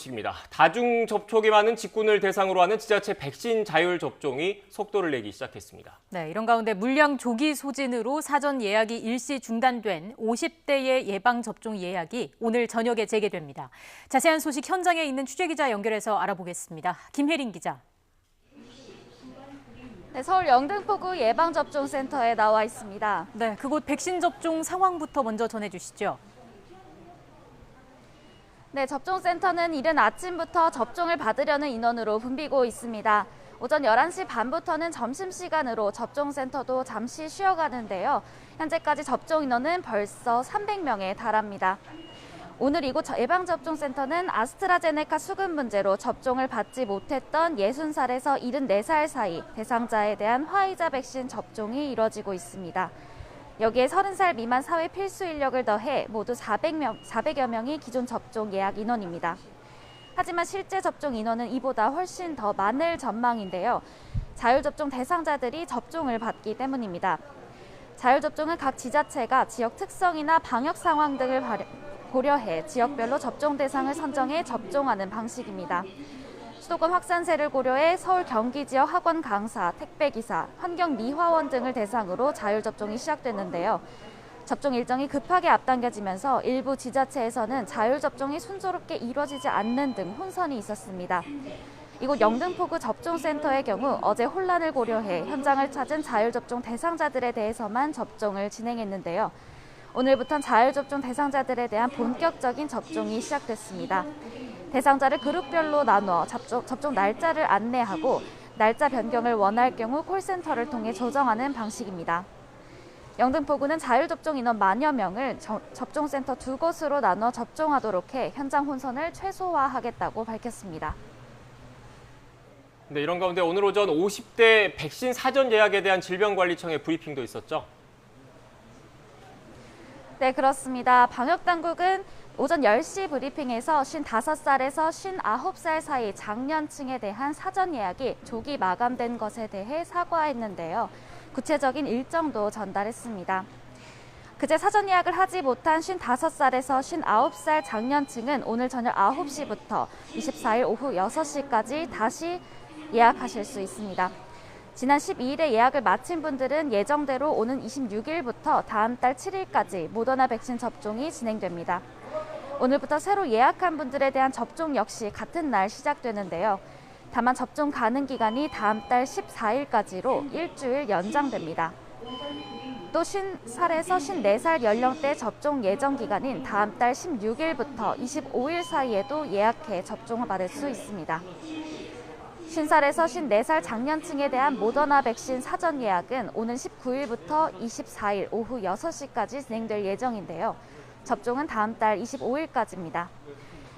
입니다. 다중 접촉이 많은 직군을 대상으로 하는 지자체 백신 자율 접종이 속도를 내기 시작했습니다. 네, 이런 가운데 물량 조기 소진으로 사전 예약이 일시 중단된 50대의 예방 접종 예약이 오늘 저녁에 재개됩니다. 자세한 소식 현장에 있는 취재기자 연결해서 알아보겠습니다. 김혜린 기자. 네, 서울 영등포구 예방접종센터에 나와 있습니다. 네, 그곳 백신 접종 상황부터 먼저 전해주시죠. 네, 접종센터는 이른 아침부터 접종을 받으려는 인원으로 붐비고 있습니다. 오전 11시 반부터는 점심시간으로 접종센터도 잠시 쉬어가는데요. 현재까지 접종 인원은 벌써 300명에 달합니다. 오늘 이곳 예방접종센터는 아스트라제네카 수급 문제로 접종을 받지 못했던 60살에서 74살 사이 대상자에 대한 화이자 백신 접종이 이뤄지고 있습니다. 여기에 30살 미만 사회 필수 인력을 더해 모두 400여 명이 기존 접종 예약 인원입니다. 하지만 실제 접종 인원은 이보다 훨씬 더 많을 전망인데요. 자율접종 대상자들이 접종을 받기 때문입니다. 자율접종은 각 지자체가 지역 특성이나 방역 상황 등을 고려해 지역별로 접종 대상을 선정해 접종하는 방식입니다. 수도권 확산세를 고려해 서울 경기 지역 학원 강사, 택배기사, 환경미화원 등을 대상으로 자율접종이 시작됐는데요. 접종 일정이 급하게 앞당겨지면서 일부 지자체에서는 자율접종이 순조롭게 이루어지지 않는 등 혼선이 있었습니다. 이곳 영등포구 접종센터의 경우 어제 혼란을 고려해 현장을 찾은 자율접종 대상자들에 대해서만 접종을 진행했는데요. 오늘부터는 자율접종 대상자들에 대한 본격적인 접종이 시작됐습니다. 대상자를 그룹별로 나눠 접종 날짜를 안내하고 날짜 변경을 원할 경우 콜센터를 통해 조정하는 방식입니다. 영등포구는 자율접종 인원 만여 명을 접종센터 2곳으로 나눠 접종하도록 해 현장 혼선을 최소화하겠다고 밝혔습니다. 네, 이런 가운데 오늘 오전 50대 백신 사전 예약에 대한 질병관리청의 브리핑도 있었죠? 네, 그렇습니다. 방역당국은 오전 10시 브리핑에서 55살에서 59살 사이 장년층에 대한 사전 예약이 조기 마감된 것에 대해 사과했는데요. 구체적인 일정도 전달했습니다. 그제 사전 예약을 하지 못한 55살에서 59살 장년층은 오늘 저녁 9시부터 24일 오후 6시까지 다시 예약하실 수 있습니다. 지난 12일에 예약을 마친 분들은 예정대로 오는 26일부터 다음 달 7일까지 모더나 백신 접종이 진행됩니다. 오늘부터 새로 예약한 분들에 대한 접종 역시 같은 날 시작되는데요. 다만 접종 가능 기간이 다음 달 14일까지로 일주일 연장됩니다. 또 50살에서 54살 연령대 접종 예정 기간인 다음 달 16일부터 25일 사이에도 예약해 접종을 받을 수 있습니다. 50살에서 54살 장년층에 대한 모더나 백신 사전 예약은 오는 19일부터 24일 오후 6시까지 진행될 예정인데요. 접종은 다음 달 25일까지입니다.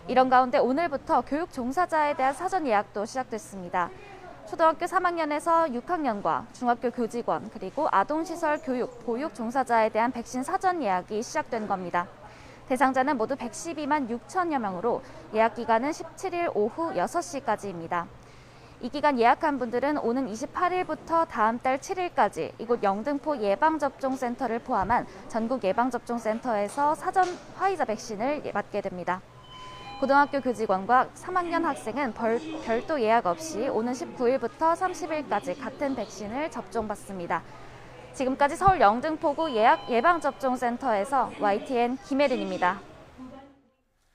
이런 가운데 오늘부터 교육 종사자에 대한 사전 예약도 시작됐습니다. 초등학교 3학년에서 6학년과 중학교 교직원 그리고 아동시설 교육, 보육 종사자에 대한 백신 사전 예약이 시작된 겁니다. 대상자는 모두 112만 6천여 명으로 예약 기간은 17일 오후 6시까지입니다. 이 기간 예약한 분들은 오는 28일부터 다음 달 7일까지 이곳 영등포 예방접종센터를 포함한 전국 예방접종센터에서 사전 화이자 백신을 맞게 됩니다. 고등학교 교직원과 3학년 학생은 별도 예약 없이 오는 19일부터 30일까지 같은 백신을 접종받습니다. 지금까지 서울 영등포구 예방접종센터에서 YTN 김혜린입니다.